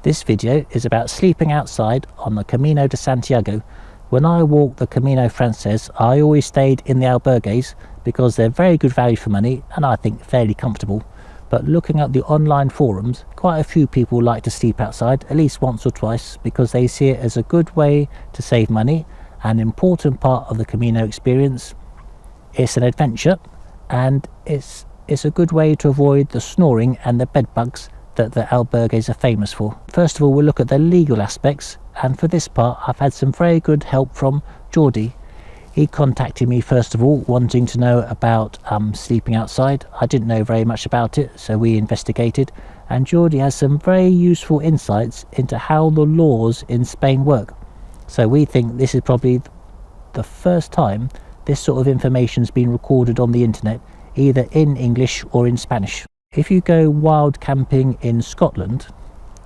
This video is about sleeping outside on the Camino de Santiago. When I walked the Camino Frances, I always stayed in the albergues because they're very good value for money and I think fairly comfortable. But looking at the online forums, quite a few people like to sleep outside at least once or twice because they see it as a good way to save money, an important part of the Camino experience. It's an adventure and it's a good way to avoid the snoring and the bed bugs that the albergues are famous for. First of all, we'll look at the legal aspects, and for this part I've had some very good help from Geordie. He contacted me first of all wanting to know about sleeping outside. I didn't know very much about it, so we investigated, and Geordie has some very useful insights into how the laws in Spain work. So we think this is probably the first time this sort of information has been recorded on the internet, either in English or in Spanish. If you go wild camping in Scotland,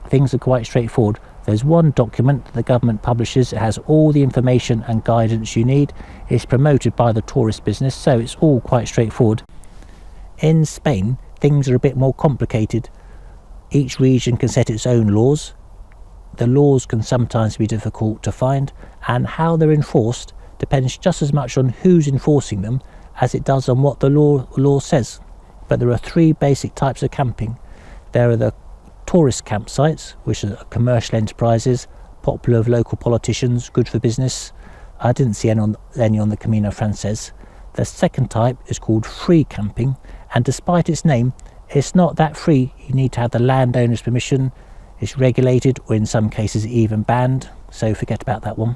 things are quite straightforward. There's one document that the government publishes. It has all the information and guidance you need. It's promoted by the tourist business, so it's all quite straightforward. In Spain, things are a bit more complicated. Each region can set its own laws. The laws can sometimes be difficult to find, and how they're enforced depends just as much on who's enforcing them as it does on what the law says. But there are three basic types of camping. There are the tourist campsites, which are commercial enterprises, popular with local politicians, good for business. I didn't see any on the Camino Frances. The second type is called free camping, and despite its name, it's not that free. You need to have the landowner's permission. It's regulated, or in some cases even banned, so forget about that one.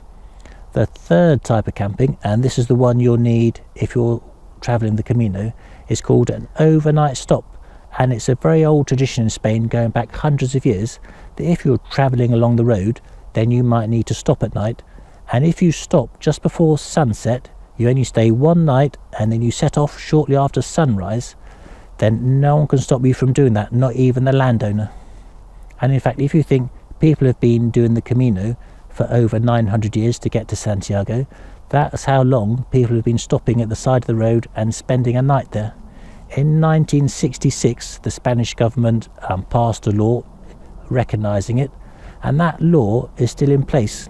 The third type of camping, and this is the one you'll need if you're travelling the Camino, is called an overnight stop. And it's a very old tradition in Spain, going back hundreds of years, that if you're travelling along the road, then you might need to stop at night. And if you stop just before sunset, you only stay one night and then you set off shortly after sunrise, then no one can stop you from doing that, not even the landowner. And in fact, if you think people have been doing the Camino for over 900 years to get to Santiago, that's how long people have been stopping at the side of the road and spending a night there. In 1966, the Spanish government passed a law recognising it, and that law is still in place.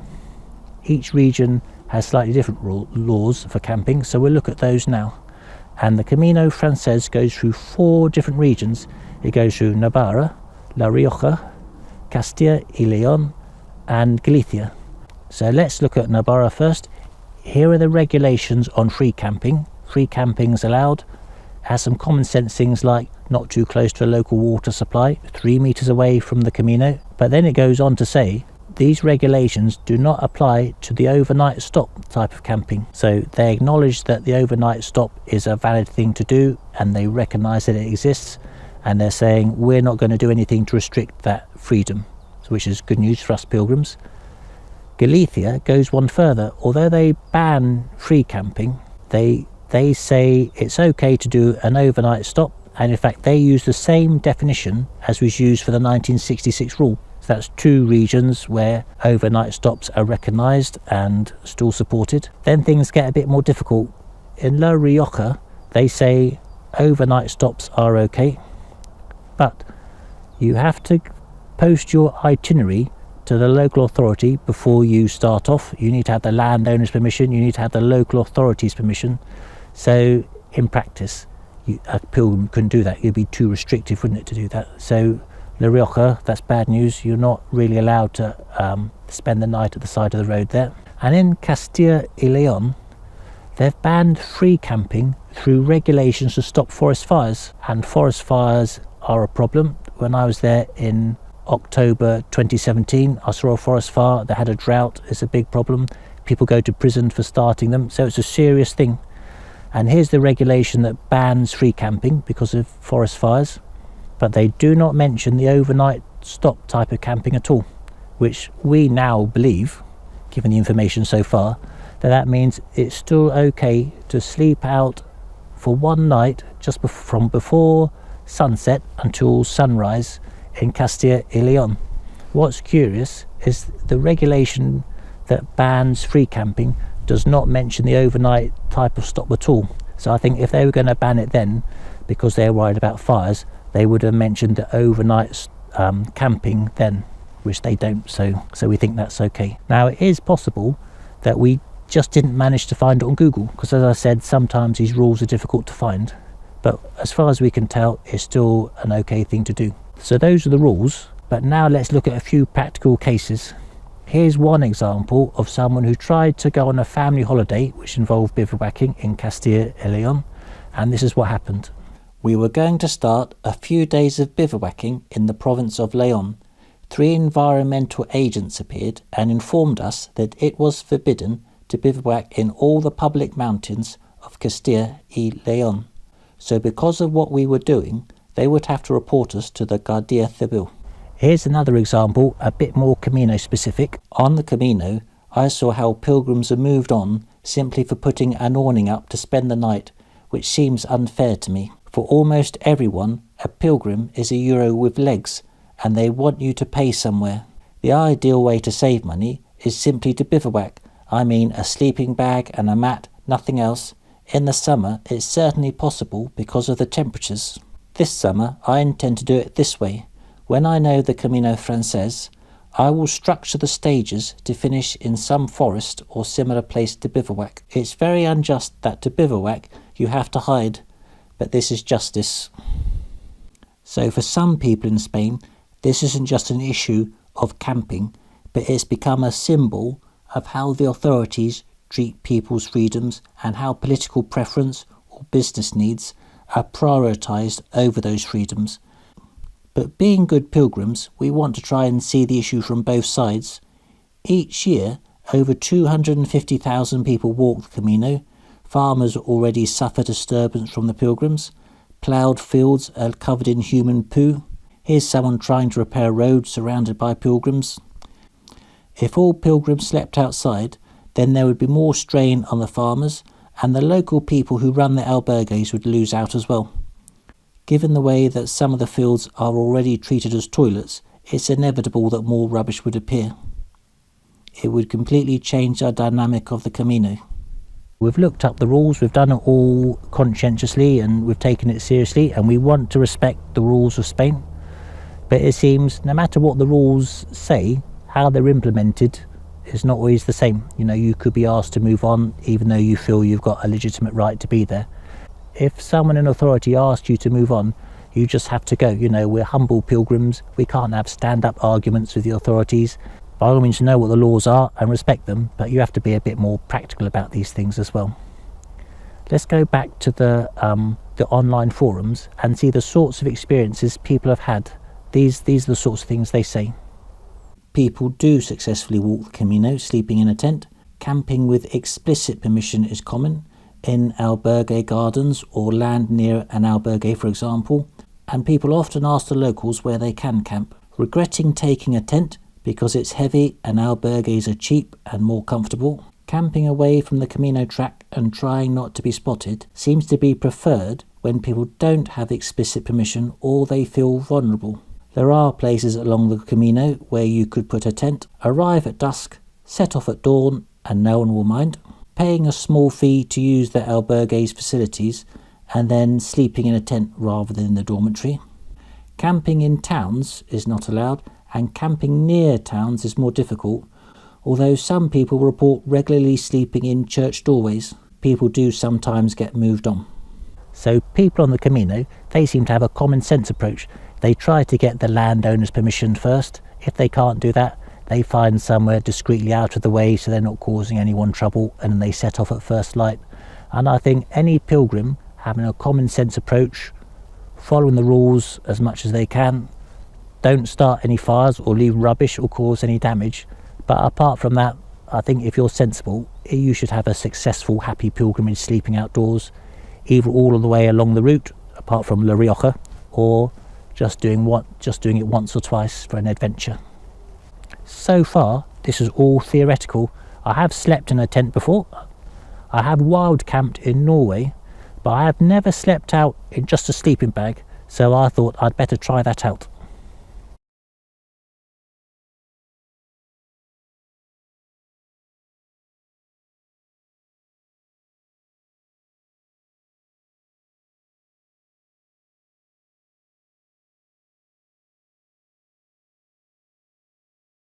Each region has slightly different laws for camping, so we'll look at those now. And the Camino Frances goes through 4 different regions. It goes through Navarra, La Rioja, Castilla y León, and Galicia. So let's look at Navarra first. Here are the regulations on free camping. Free camping's allowed. Has some common sense things like not too close to a local water supply, 3 meters away from the Camino. But then it goes on to say these regulations do not apply to the overnight stop type of camping. So they acknowledge that the overnight stop is a valid thing to do, and they recognise that it exists, and they're saying we're not going to do anything to restrict that freedom, which is good news for us pilgrims. Galicia goes one further. Although they ban free camping, they say it's okay to do an overnight stop, and in fact they use the same definition as was used for the 1966 rule. So that's 2 regions where overnight stops are recognised and still supported. Then things get a bit more difficult. In La Rioja, they say overnight stops are okay, but you have to post your itinerary to the local authority before you start off. You need to have the landowner's permission, you need to have the local authority's permission. So in practice, a pilgrim couldn't do that. It'd be too restrictive, wouldn't it, to do that? So La Rioja, that's bad news. You're not really allowed to spend the night at the side of the road there. And in Castilla y León, they've banned free camping through regulations to stop forest fires. And forest fires are a problem. When I was there in October 2017, I saw a forest fire that had a drought. It's a big problem. People go to prison for starting them, so it's a serious thing. And here's the regulation that bans free camping because of forest fires, but they do not mention the overnight stop type of camping at all, which we now believe, given the information so far, that means it's still okay to sleep out for one night just from before sunset until sunrise in Castilla y León. What's curious is the regulation that bans free camping does not mention the overnight type of stop at all. So I think if they were going to ban it then, because they're worried about fires, they would have mentioned the overnight camping then. which they don't, so we think that's okay. Now, it is possible that we just didn't manage to find it on Google, because as I said, sometimes these rules are difficult to find, but as far as we can tell, it's still an okay thing to do. So those are the rules, but now let's look at a few practical cases. Here's one example of someone who tried to go on a family holiday which involved bivouacking in Castilla y León, and this is what happened. We were going to start a few days of bivouacking in the province of León. 3 environmental agents appeared and informed us that it was forbidden to bivouac in all the public mountains of Castilla y León. So because of what we were doing, they would have to report us to the Guardia Civil. Here's another example, a bit more Camino specific. On the Camino, I saw how pilgrims are moved on simply for putting an awning up to spend the night, which seems unfair to me. For almost everyone, a pilgrim is a Euro with legs, and they want you to pay somewhere. The ideal way to save money is simply to bivouac. I mean, a sleeping bag and a mat, nothing else. In the summer, it's certainly possible because of the temperatures. This summer, I intend to do it this way. When I know the Camino Francés, I will structure the stages to finish in some forest or similar place to bivouac. It's very unjust that to bivouac you have to hide, but this is justice. So for some people in Spain, this isn't just an issue of camping, but it's become a symbol of how the authorities treat people's freedoms and how political preference or business needs are prioritised over those freedoms. But being good pilgrims, we want to try and see the issue from both sides. Each year, over 250,000 people walk the Camino. Farmers already suffer disturbance from the pilgrims. Ploughed fields are covered in human poo. Here's someone trying to repair a road surrounded by pilgrims. If all pilgrims slept outside, then there would be more strain on the farmers, and the local people who run the albergues would lose out as well. Given the way that some of the fields are already treated as toilets, it's inevitable that more rubbish would appear. It would completely change our dynamic of the Camino. We've looked up the rules, we've done it all conscientiously and we've taken it seriously, and we want to respect the rules of Spain. But it seems no matter what the rules say, how they're implemented is not always the same. You know, you could be asked to move on even though you feel you've got a legitimate right to be there. If someone in authority asks you to move on, you just have to go. You know, we're humble pilgrims. We can't have stand-up arguments with the authorities. By all means, know what the laws are and respect them, but you have to be a bit more practical about these things as well. Let's go back to the online forums and see the sorts of experiences people have had. These are the sorts of things they say. People do successfully walk the Camino, sleeping in a tent. Camping with explicit permission is common in albergue gardens or land near an albergue, for example, and people often ask the locals where they can camp. Regretting taking a tent because it's heavy and albergues are cheap and more comfortable. Camping away from the Camino track and trying not to be spotted seems to be preferred when people don't have explicit permission or they feel vulnerable. There are places along the Camino where you could put a tent, arrive at dusk, set off at dawn, and no one will mind. Paying a small fee to use the albergue's facilities and then sleeping in a tent rather than in the dormitory. Camping in towns is not allowed, and camping near towns is more difficult, although some people report regularly sleeping in church doorways. People do sometimes get moved on. So people on the Camino, they seem to have a common sense approach. They try to get the landowner's permission first. If they can't do that, they find somewhere discreetly out of the way so they're not causing anyone trouble, and then they set off at first light. And I think any pilgrim having a common sense approach, following the rules as much as they can, don't start any fires or leave rubbish or cause any damage. But apart from that, I think if you're sensible, you should have a successful, happy pilgrimage sleeping outdoors, either all the way along the route, apart from La Rioja, or just doing it once or twice for an adventure. So far, this is all theoretical. I have slept in a tent before. I have wild camped in Norway, but I have never slept out in just a sleeping bag, so I thought I'd better try that out.